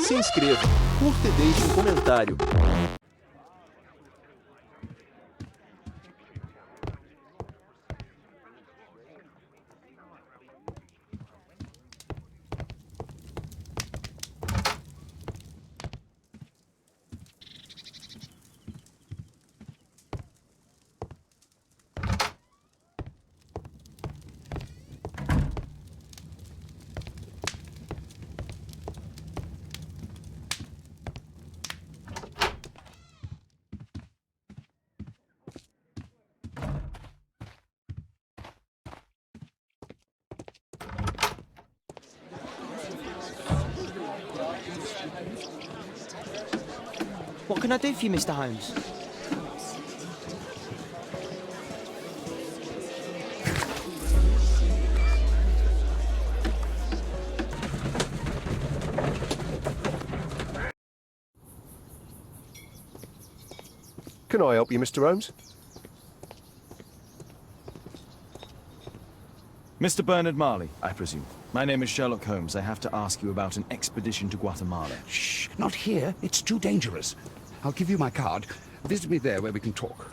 se inscreva, curta e deixe um comentário. What can I do for you, Mr. Holmes? Can I help you, Mr. Holmes? Mr. Bernard Marley, I presume. My name is Sherlock Holmes. I have to ask you about an expedition to Guatemala. Shh, not here. It's too dangerous. I'll give you my card. Visit me there where we can talk.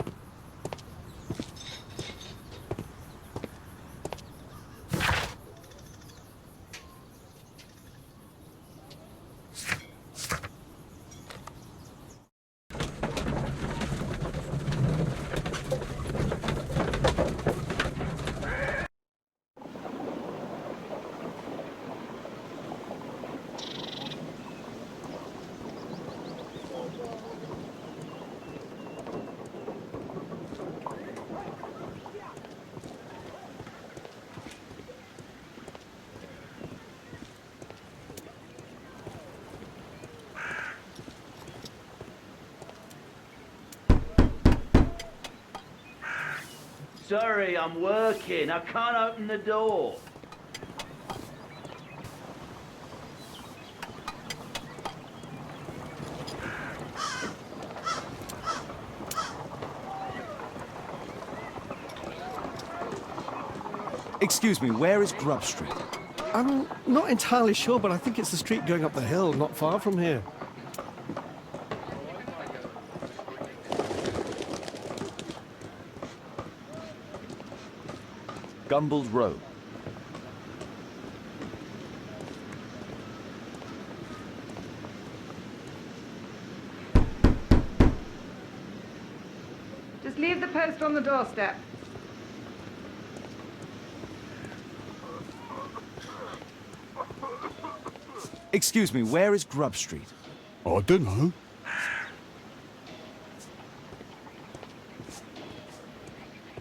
Sorry, I'm working. I can't open the door. Excuse me, where is Grub Street? I'm not entirely sure, but I think it's the street going up the hill, not far from here. Gumballs Road. Just leave the post on the doorstep. Excuse me, where is Grub Street? I don't know.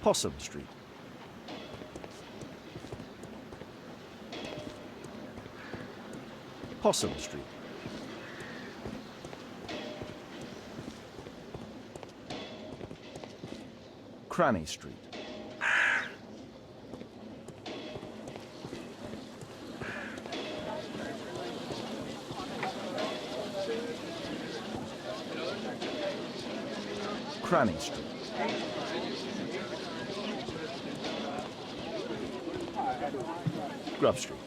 Possum Street. Possum Street. Cranny Street. Cranny Street. Grub Street.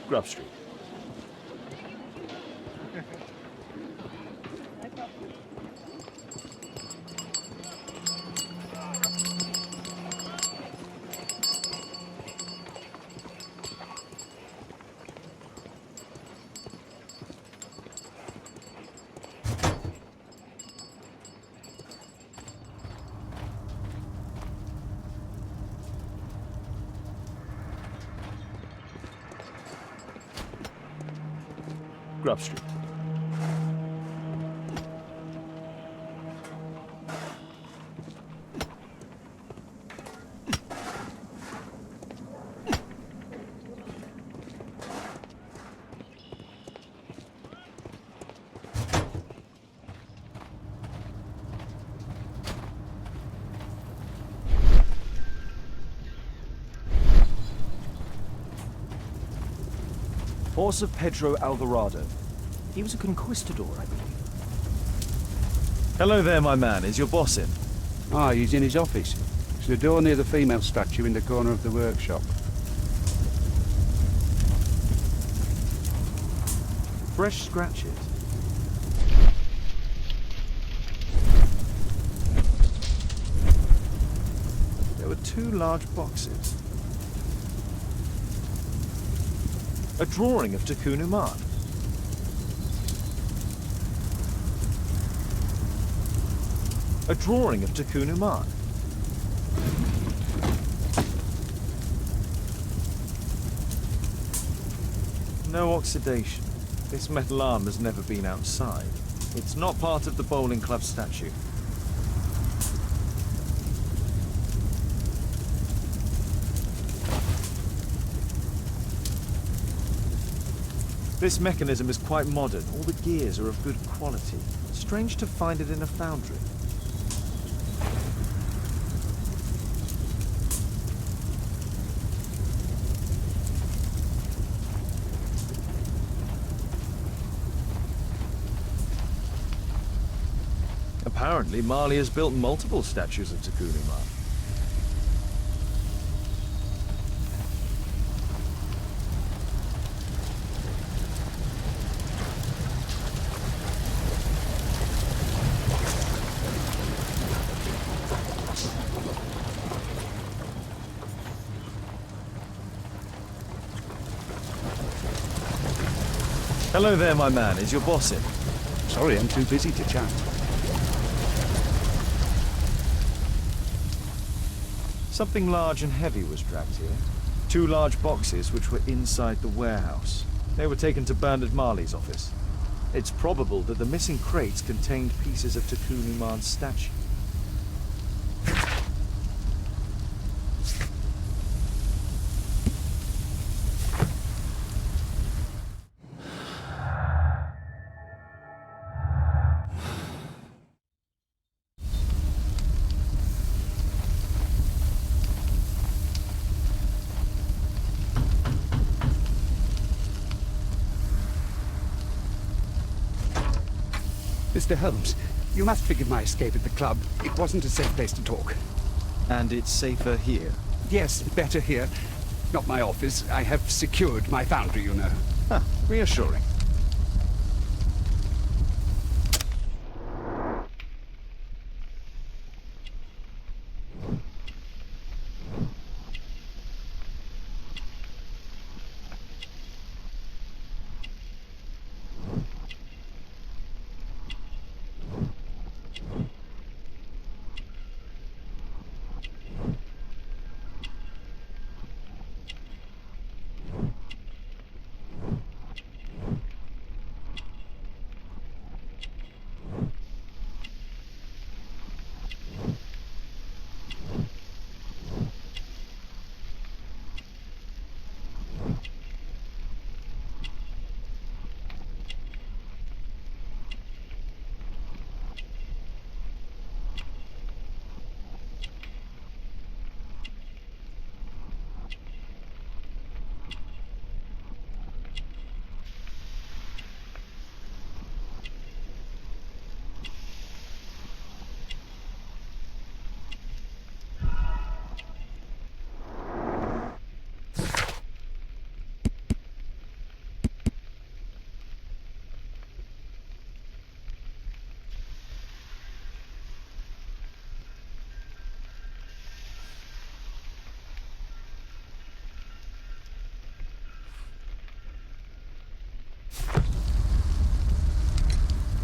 Grub Street. Grub Street. Horse of Pedro Alvarado. He was a conquistador, I believe. Hello there, my man. Is your boss in? Ah, he's in his office. It's The door near the female statue in the corner of the workshop. Fresh scratches. There were 2 large boxes. A drawing of Tikkun Uman. A drawing of Tikkun Uman. No oxidation. This metal arm has never been outside. It's not part of the bowling club statue. This mechanism is quite modern. All the gears are of good quality. Strange to find it in a foundry. Apparently, Marley has built multiple statues of Tikkun Uman. Hello there, my man. Is your boss in? Sorry, I'm too busy to chat. Something large and heavy was dragged here. 2 large boxes which were inside the warehouse. They were taken to Bernard Marley's office. It's probable that the missing crates contained pieces of Tikkun Uman's statue. Mr. Holmes, you must forgive my escape at the club. It wasn't a safe place to talk. And it's safer here. Yes, better here. Not my office. I have secured my foundry, you know. Huh, reassuring.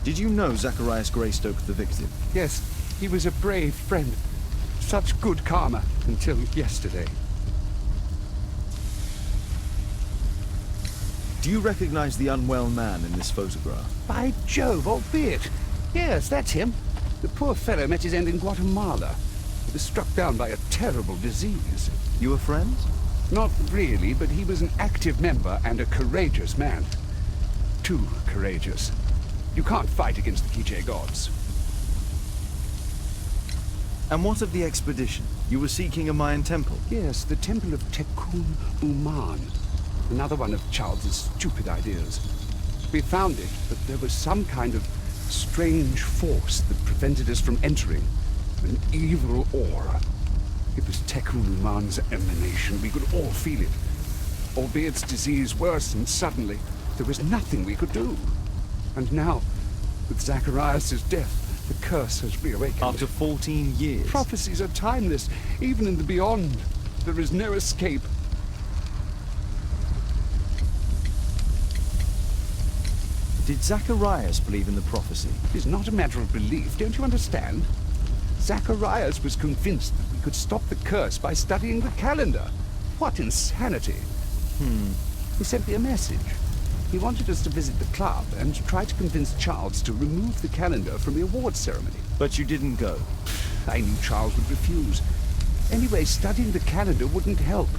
Did you know Zacharias Greystoke, the victim? Yes, he was a brave friend. Such good karma until yesterday. Do you recognize the unwell man in this photograph? By Jove, albeit. Yes, that's him. The poor fellow met his end in Guatemala. He was struck down by a terrible disease. You were friends? Not really, but he was an active member and a courageous man. Too courageous. You can't fight against the Quiche gods. And what of the expedition? You were seeking a Mayan temple? Yes, the temple of Tikkun Uman. Another one of Charles's stupid ideas. We found it, but there was some kind of strange force that prevented us from entering. An evil aura. It was Tekunuman's emanation. We could all feel it. Albeit its disease worsened suddenly, there was nothing we could do. And now, with Zacharias' death, the curse has reawakened. After 14 years. Prophecies are timeless, even in the beyond. There is no escape. Did Zacharias believe in the prophecy? It is not a matter of belief, don't you understand? Zacharias was convinced that we could stop the curse by studying the calendar. What insanity! He sent me a message. He wanted us to visit the club and try to convince Charles to remove the calendar from the awards ceremony. But you didn't go. I knew Charles would refuse. Anyway, studying the calendar wouldn't help.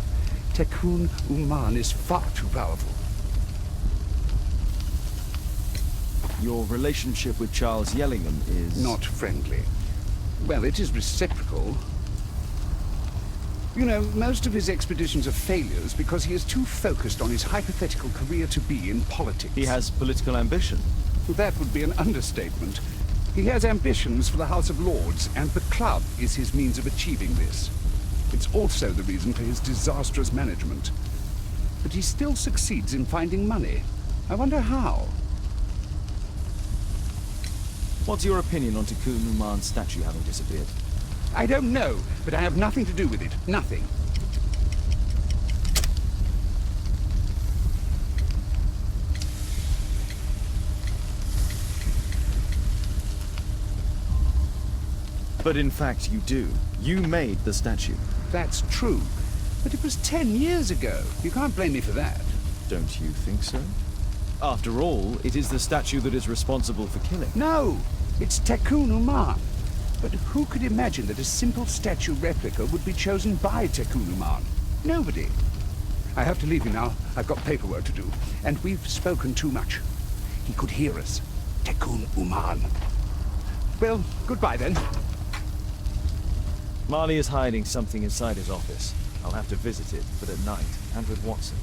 Tekun Uman is far too powerful. Your relationship with Charles Yellingham is... Not friendly. Well, it is reciprocal. You know, most of his expeditions are failures because he is too focused on his hypothetical career to be in politics. He has political ambition. That would be an understatement. He has ambitions for the House of Lords, and the club is his means of achieving this. It's also the reason for his disastrous management. But he still succeeds in finding money. I wonder how. What's your opinion on Tekun Uman's statue having disappeared? I don't know, but I have nothing to do with it. Nothing. But in fact you do. You made the statue. That's true. But it was 10 years ago. You can't blame me for that. Don't you think so? After all, it is the statue that is responsible for killing. No! It's Tekun Uman. But who could imagine that a simple statue replica would be chosen by Tekun Uman? Nobody. I have to leave you now. I've got paperwork to do. And we've spoken too much. He could hear us. Tekun Uman. Well, goodbye then. Marley is hiding something inside his office. I'll have to visit it, but at night, and with Watson.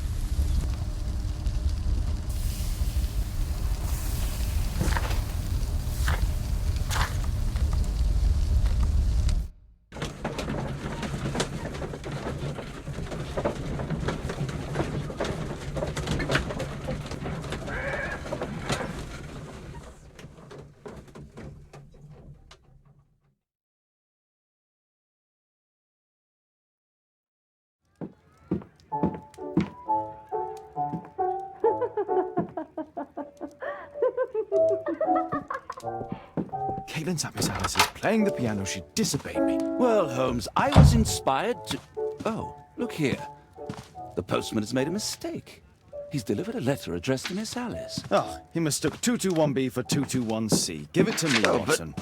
Katelyn's at Miss Alice's playing the piano. She disobeyed me. Well, Holmes, I was inspired to... Oh, look here. The postman has made a mistake. He's delivered a letter addressed to Miss Alice. Oh, he mistook 221B for 221C. Give it to me, Oh, but- Watson.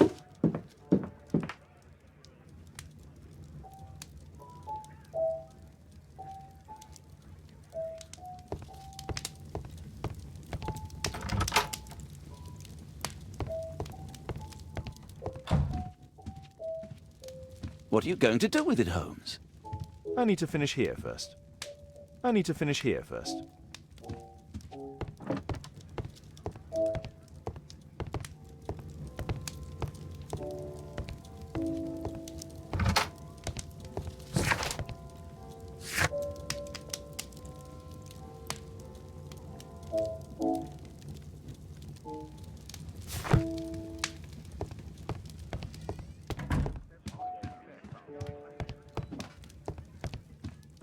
What are you going to do with it, Holmes? I need to finish here first. I need to finish here first.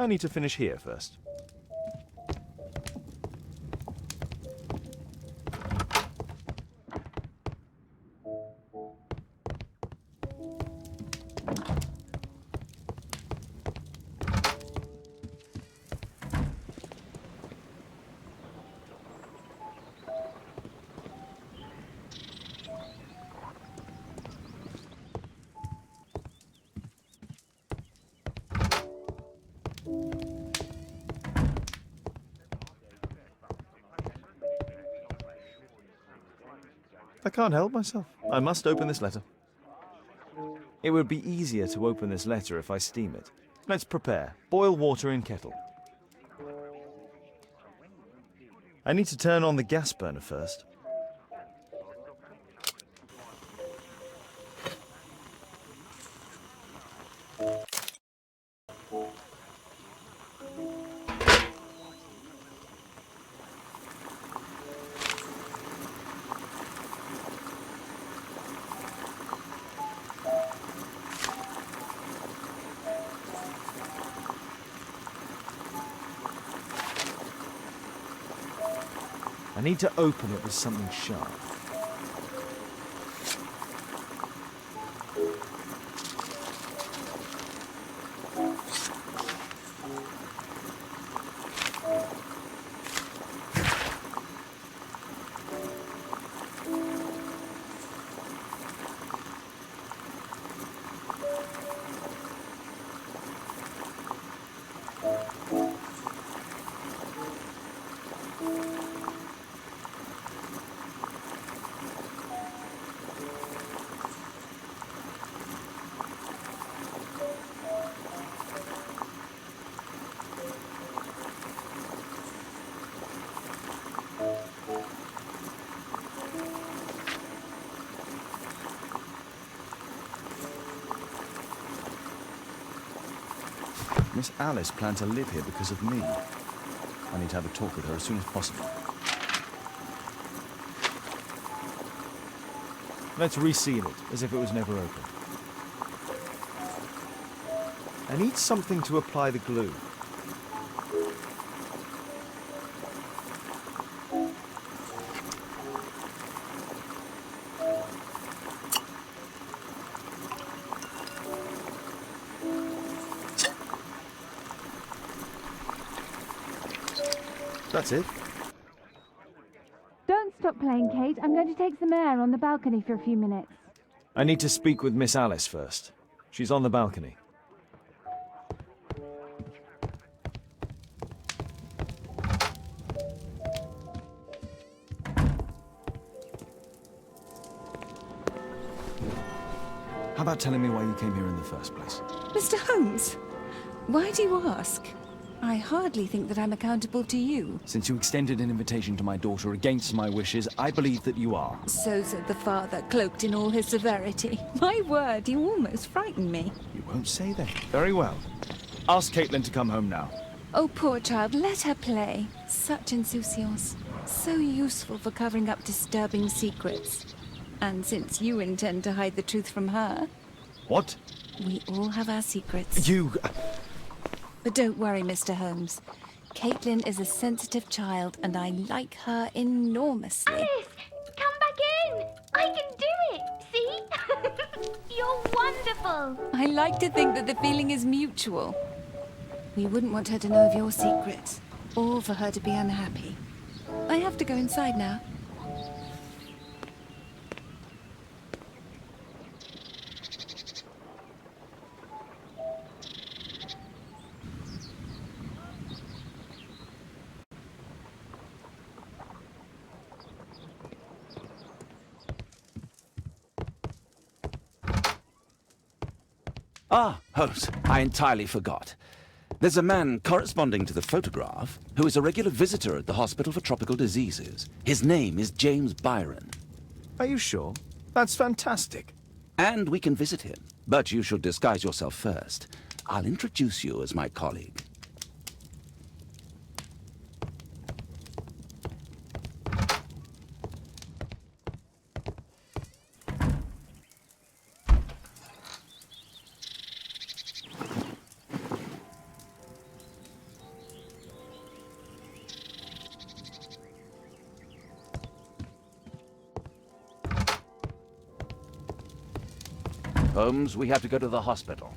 I need to finish here first. I can't help myself. I must open this letter. It would be easier to open this letter if I steam it. Let's prepare. Boil water in kettle. I need to turn on the gas burner first. I need to open it with something sharp. Miss Alice planned to live here because of me. I need to have a talk with her as soon as possible. Let's reseal it, as if it was never opened. I need something to apply the glue. That's it. Don't stop playing, Kate. I'm going to take some air on the balcony for a few minutes. I need to speak with Miss Alice first. She's on the balcony. How about telling me why you came here in the first place? Mr. Holmes, why do you ask? I hardly think that I'm accountable to you. Since you extended an invitation to my daughter against my wishes, I believe that you are. So said the father, cloaked in all his severity. My word, you almost frightened me. You won't say that. Very well. Ask Katelyn to come home now. Oh, poor child, let her play. Such insouciance. So useful for covering up disturbing secrets. And since you intend to hide the truth from her... What? We all have our secrets. You... But don't worry, Mr. Holmes. Katelyn is a sensitive child, and I like her enormously. Alice, come back in. I can do it. See? You're wonderful. I like to think that the feeling is mutual. We wouldn't want her to know of your secrets, or for her to be unhappy. I have to go inside now. Ah, Holmes, I entirely forgot. There's a man corresponding to the photograph who is a regular visitor at the Hospital for Tropical Diseases. His name is James Byron. Are you sure? That's fantastic. And we can visit him, but you should disguise yourself first. I'll introduce you as my colleague. Holmes, we have to go to the hospital.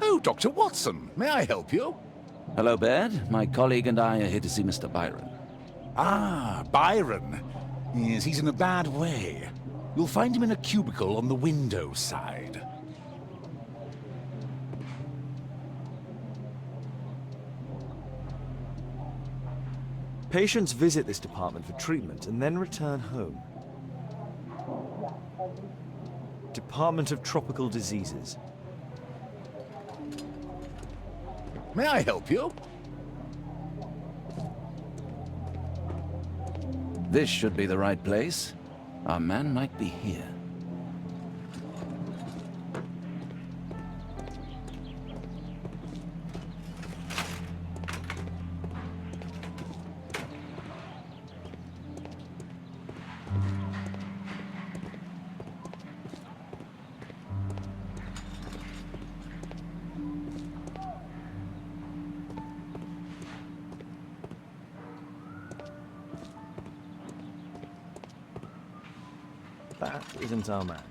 Oh, Dr. Watson, may I help you? Hello, Baird. My colleague and I are here to see Mr. Byron. Ah, Byron. Yes, he's in a bad way. You'll find him in a cubicle on the window side. Patients visit this department for treatment and then return home. Department of Tropical Diseases. May I help you? This should be the right place. Our man might be here. That isn't our man.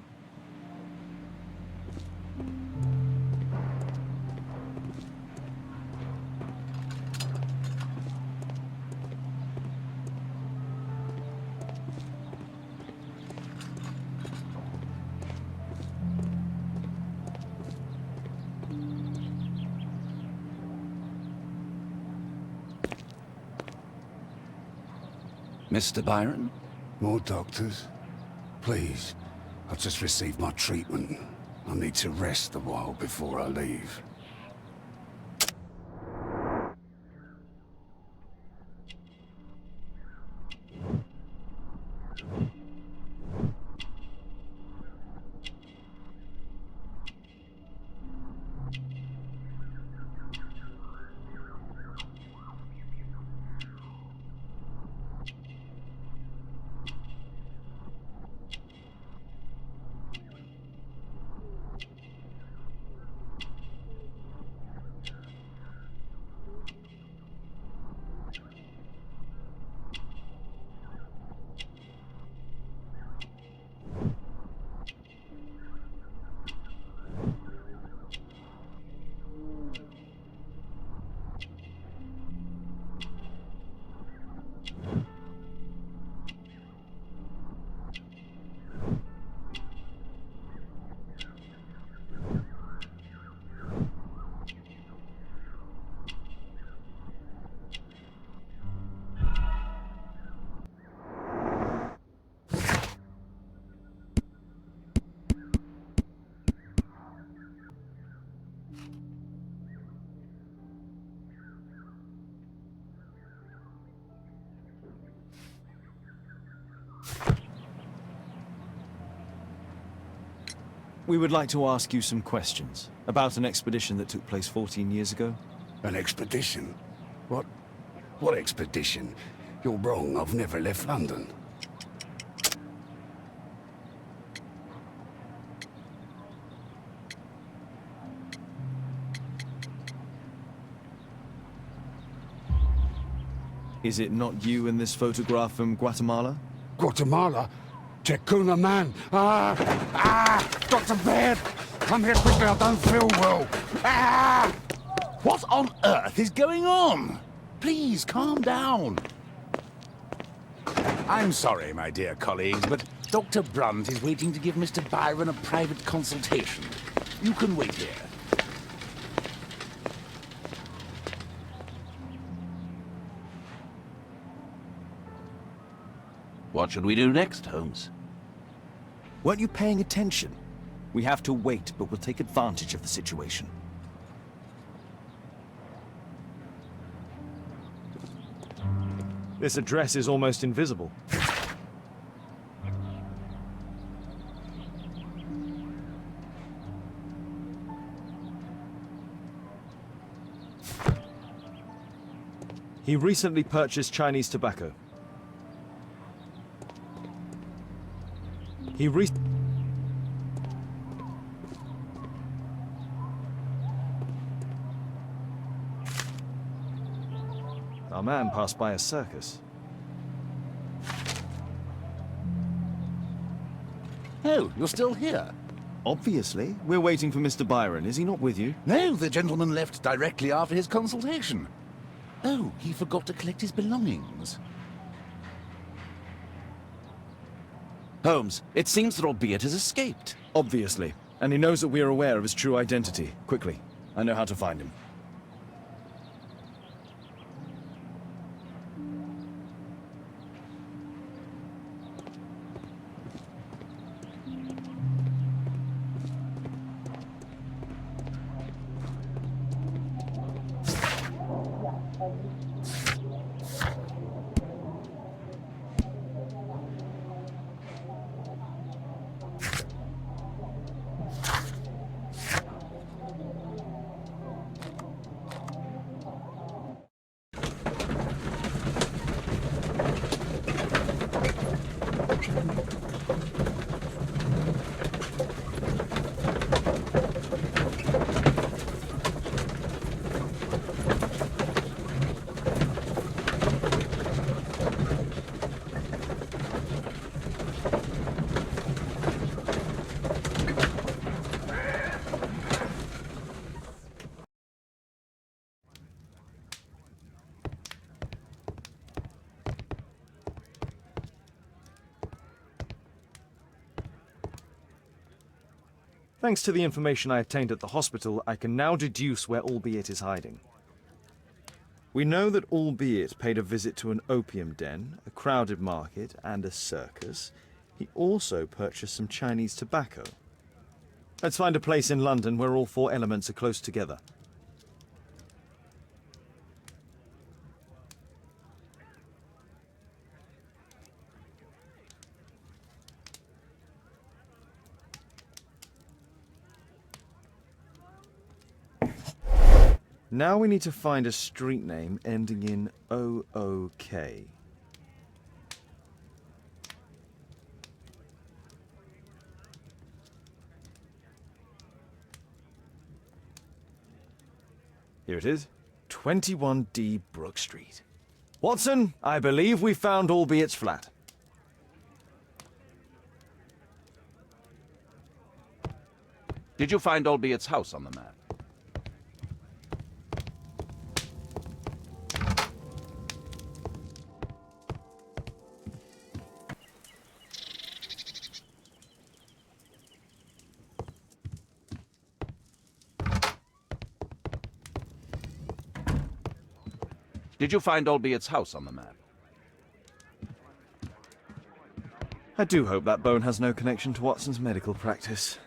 Mr. Byron? More doctors? Please. I've just received my treatment. I need to rest a while before I leave. We would like to ask you some questions about an expedition that took place 14 years ago. An expedition? What expedition? You're wrong, I've never left London. Is it not you in this photograph from Guatemala? Guatemala? Tecuna man! Dr. Baird! Come here quickly, I don't feel well! What on earth is going on? Please, calm down. I'm sorry, my dear colleagues, but Dr. Brunt is waiting to give Mr. Byron a private consultation. You can wait here. What should we do next, Holmes? Weren't you paying attention? We have to wait, but we'll take advantage of the situation. This address is almost invisible. He recently purchased Chinese tobacco. Our man passed by a circus. Oh, you're still here? Obviously. We're waiting for Mr. Byron. Is he not with you? No, the gentleman left directly after his consultation. Oh, he forgot to collect his belongings. Holmes, it seems that albeit has escaped. Obviously. And he knows that we are aware of his true identity. Quickly. I know how to find him. Thanks to the information I obtained at the hospital, I can now deduce where Albeit is hiding. We know that Albeit paid a visit to an opium den, a crowded market, and a circus. He also purchased some Chinese tobacco. Let's find a place in London where all four elements are close together. Now we need to find a street name ending in OOK. Here it is. 21D Brook Street. Watson, I believe we found Albeit's flat. Did you find Albeit's house on the map? Did you find Albeit's house on the map? I do hope that bone has no connection to Watson's medical practice.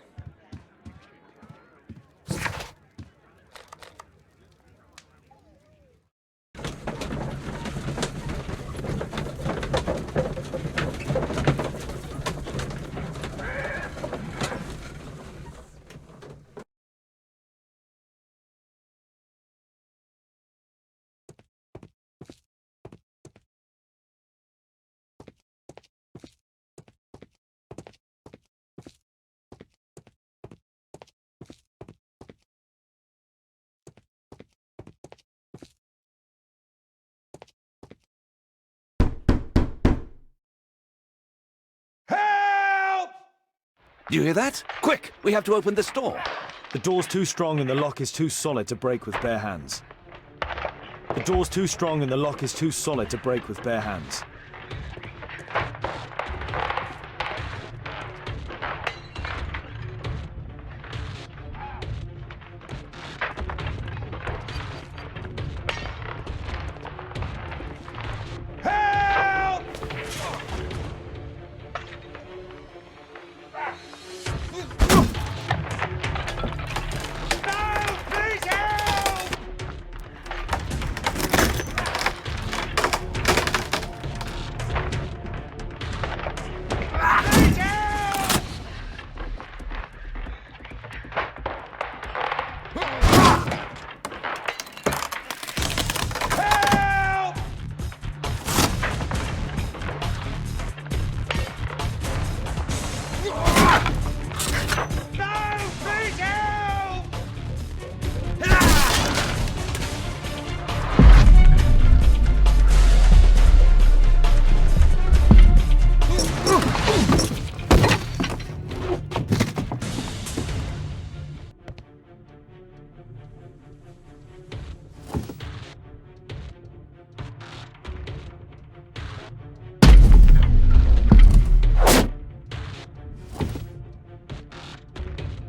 Do you hear that? Quick! We have to open this door. The door's too strong and the lock is too solid to break with bare hands. The door's too strong and the lock is too solid to break with bare hands.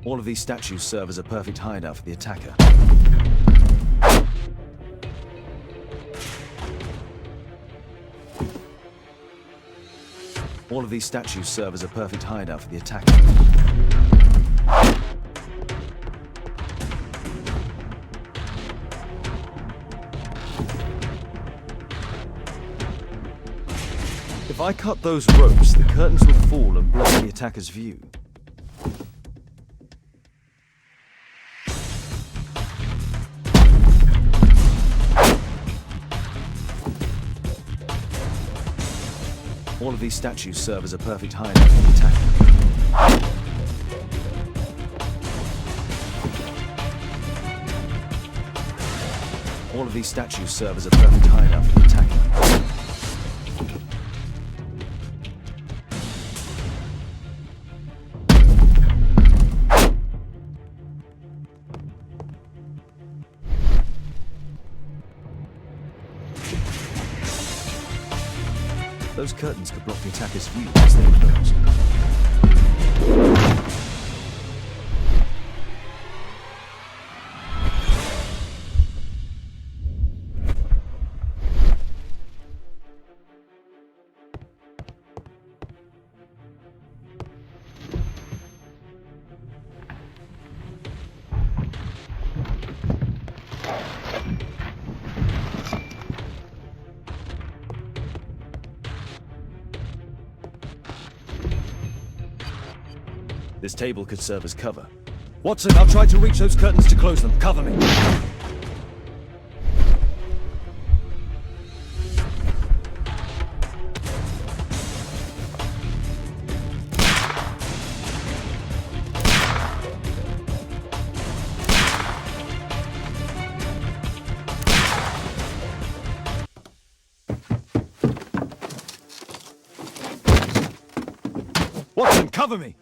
All of these statues serve as a perfect hideout for the attacker. All of these statues serve as a perfect hideout for the attacker. If I cut those ropes, the curtains will fall and block the attacker's view. All of these statues serve as a perfect hideout for the attacker. All of these statues serve as a perfect hideout for the attacker. Those curtains could block the attacker's view as they close. This table could serve as cover. Watson, I'll try to reach those curtains to close them. Cover me. Watson, cover me!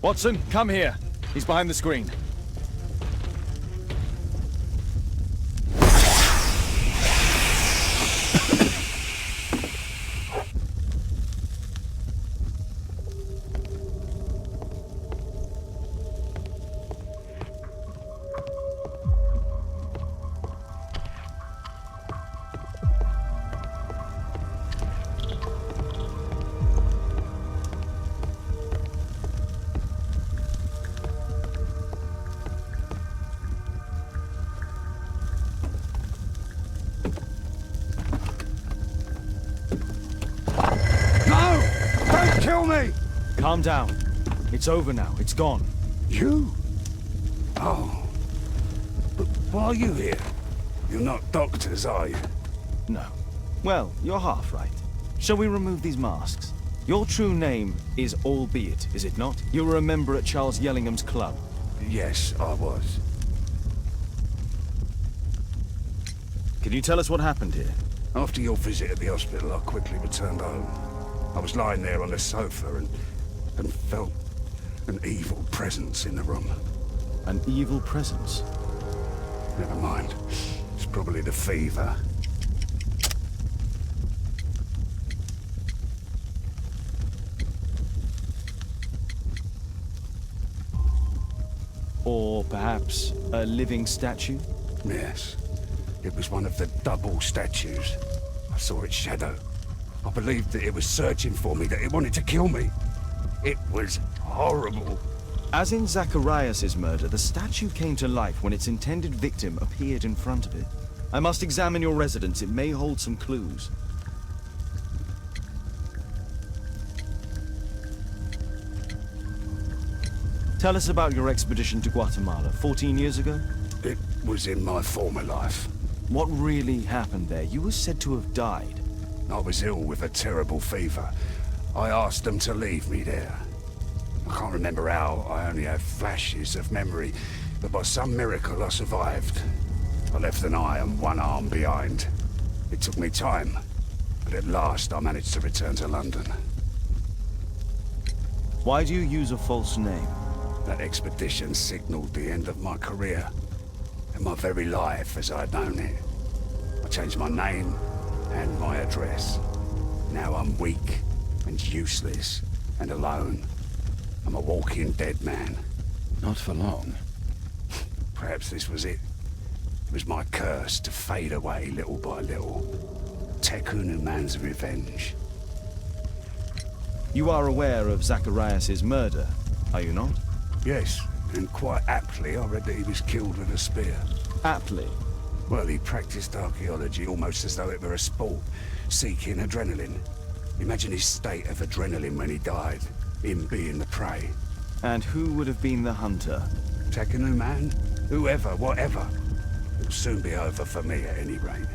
Watson, come here. He's behind the screen. Calm down. It's over now. It's gone. You? Oh. But why are you here? You're not doctors, are you? No. Well, you're half right. Shall we remove these masks? Your true name is Albeit, is it not? You were a member at Charles Yellingham's club. Yes, I was. Can you tell us what happened here? After your visit at the hospital, I quickly returned home. I was lying there on the sofa and felt an evil presence in the room. An evil presence? Never mind. It's probably the fever. Or perhaps a living statue? Yes. It was one of the double statues. I saw its shadow. I believed that it was searching for me, that it wanted to kill me. It was horrible. As in Zacharias' murder, the statue came to life when its intended victim appeared in front of it. I must examine your residence. It may hold some clues. Tell us about your expedition to Guatemala 14 years ago? It was in my former life. What really happened there? You were said to have died. I was ill with a terrible fever. I asked them to leave me there. I can't remember how. I only have flashes of memory. But by some miracle, I survived. I left an eye and one arm behind. It took me time. But at last, I managed to return to London. Why do you use a false name? That expedition signaled the end of my career. And my very life as I'd known it. I changed my name and my address. Now I'm weak and useless and alone. I'm a walking dead man. Not for long. Perhaps this was it. It was my curse to fade away little by little. Tekunu man's revenge. You are aware of Zacharias's murder, are you not? Yes, and quite aptly I read that he was killed with a spear. Aptly. Well, he practiced archaeology almost as though it were a sport, seeking adrenaline. Imagine his state of adrenaline when he died, him being the prey. And who would have been the hunter? Taking a man? Whoever, whatever. It'll soon be over for me at any rate.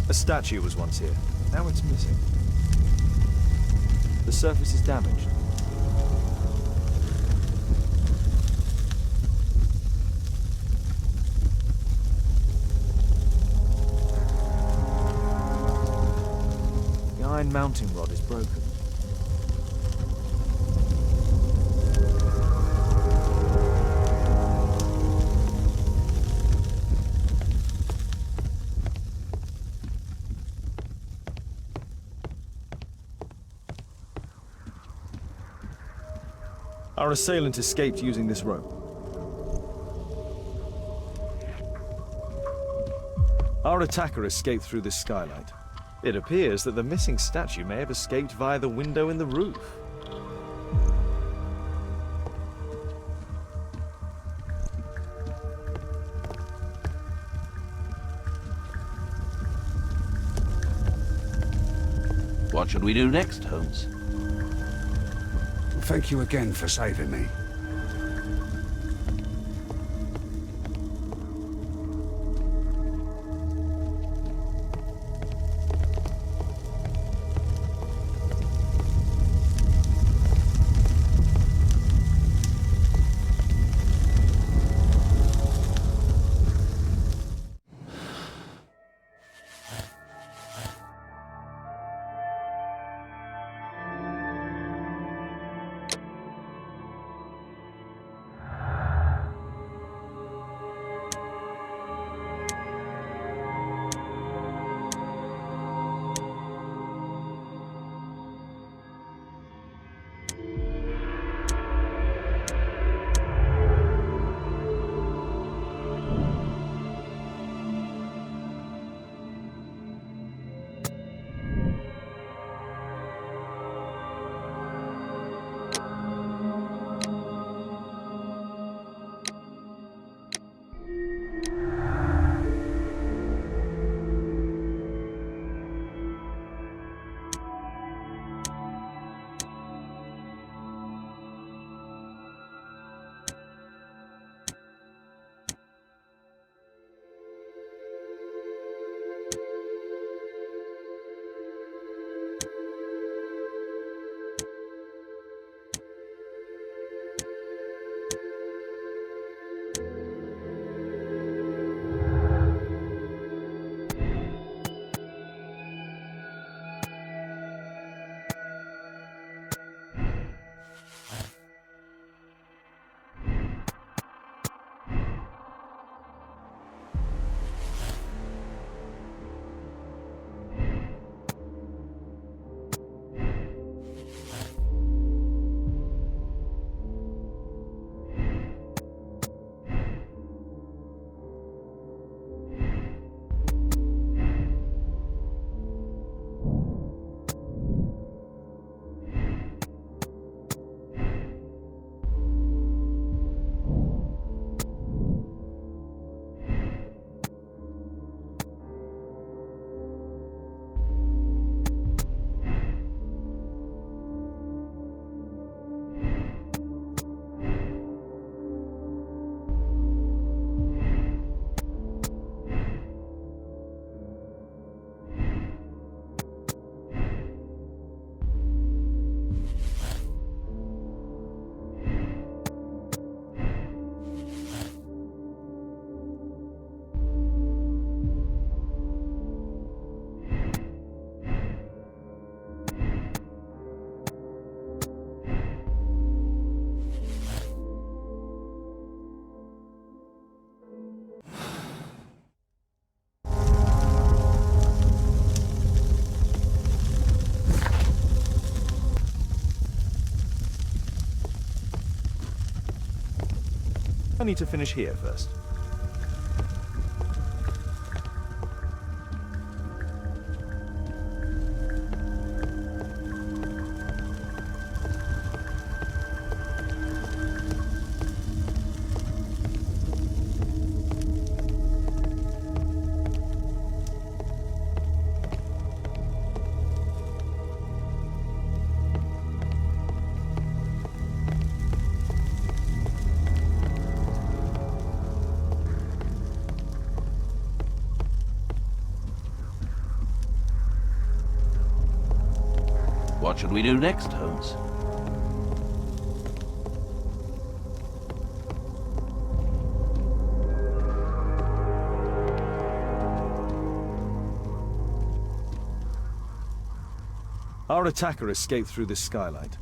A statue was once here. Now it's missing. The surface is damaged. The iron mounting rod is broken. Our assailant escaped using this rope. Our attacker escaped through this skylight. It appears that the missing statue may have escaped via the window in the roof. What should we do next, Holmes? Thank you again for saving me. need to finish here first. What should we do next, Holmes? Our attacker escaped through this skylight.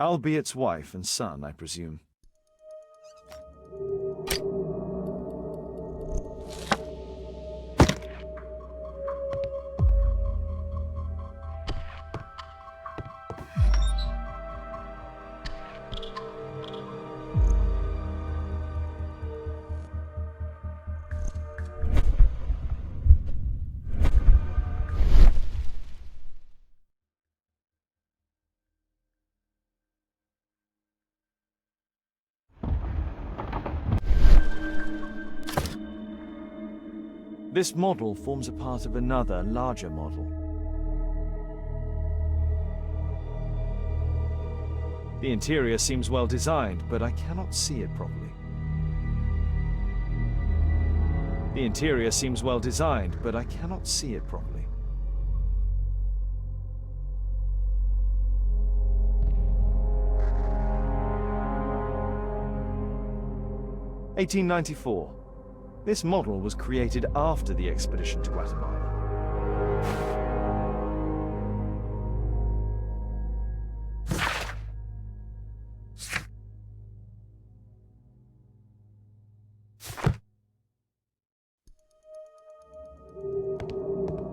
I'll be its wife and son, I presume. This model forms a part of another, larger model. The interior seems well designed, but I cannot see it properly. The interior seems well designed, but I cannot see it properly. (1894). This model was created after the expedition to Guatemala.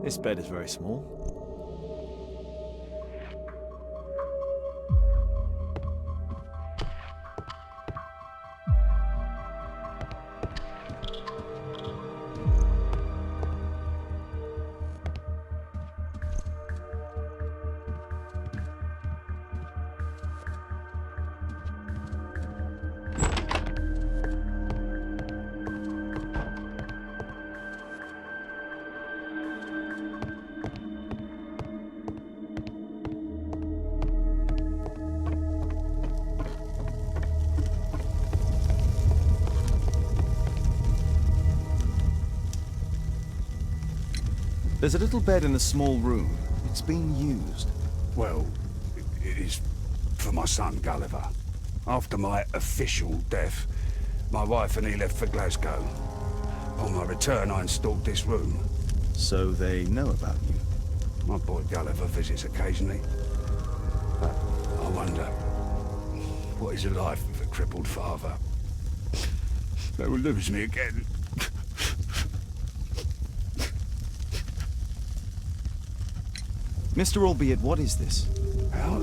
This bed is very small. There's a little bed in the small room. It's been used. Well, it is for my son, Gulliver. After my official death, my wife and he left for Glasgow. On my return, I installed this room. So they know about you? My boy Gulliver visits occasionally. But I wonder, what is a life with a crippled father? They will lose me again. Mr. Albeit, what is this? How?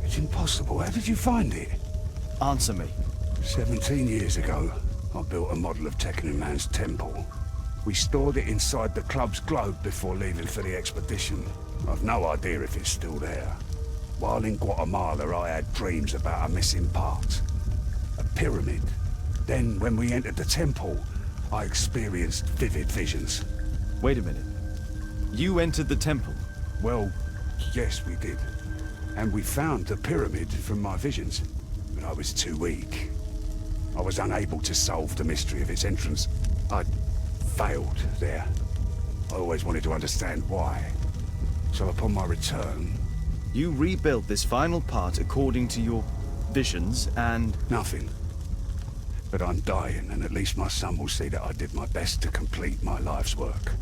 It's impossible. How did you find it? Answer me. 17 years ago, I built a model of Tekunu Man's temple. We stored it inside the club's globe before leaving for the expedition. I've no idea if it's still there. While in Guatemala, I had dreams about a missing part. A pyramid. Then, when we entered the temple, I experienced vivid visions. Wait a minute. You entered the temple? Well, yes, we did. And we found the pyramid from my visions. But I was too weak. I was unable to solve the mystery of its entrance. I failed there. I always wanted to understand why. So upon my return... You rebuilt this final part according to your visions and... Nothing. But I'm dying, and at least my son will see that I did my best to complete my life's work.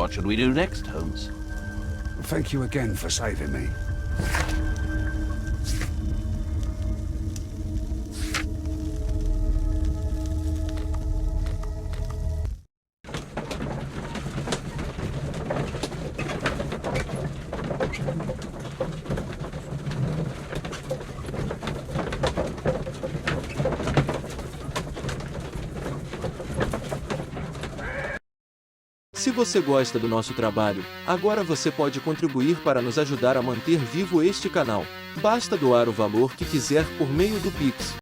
What should we do next, Holmes? Thank you again for saving me. Se você gosta do nosso trabalho, agora você pode contribuir para nos ajudar a manter vivo este canal. Basta doar o valor que quiser por meio do Pix.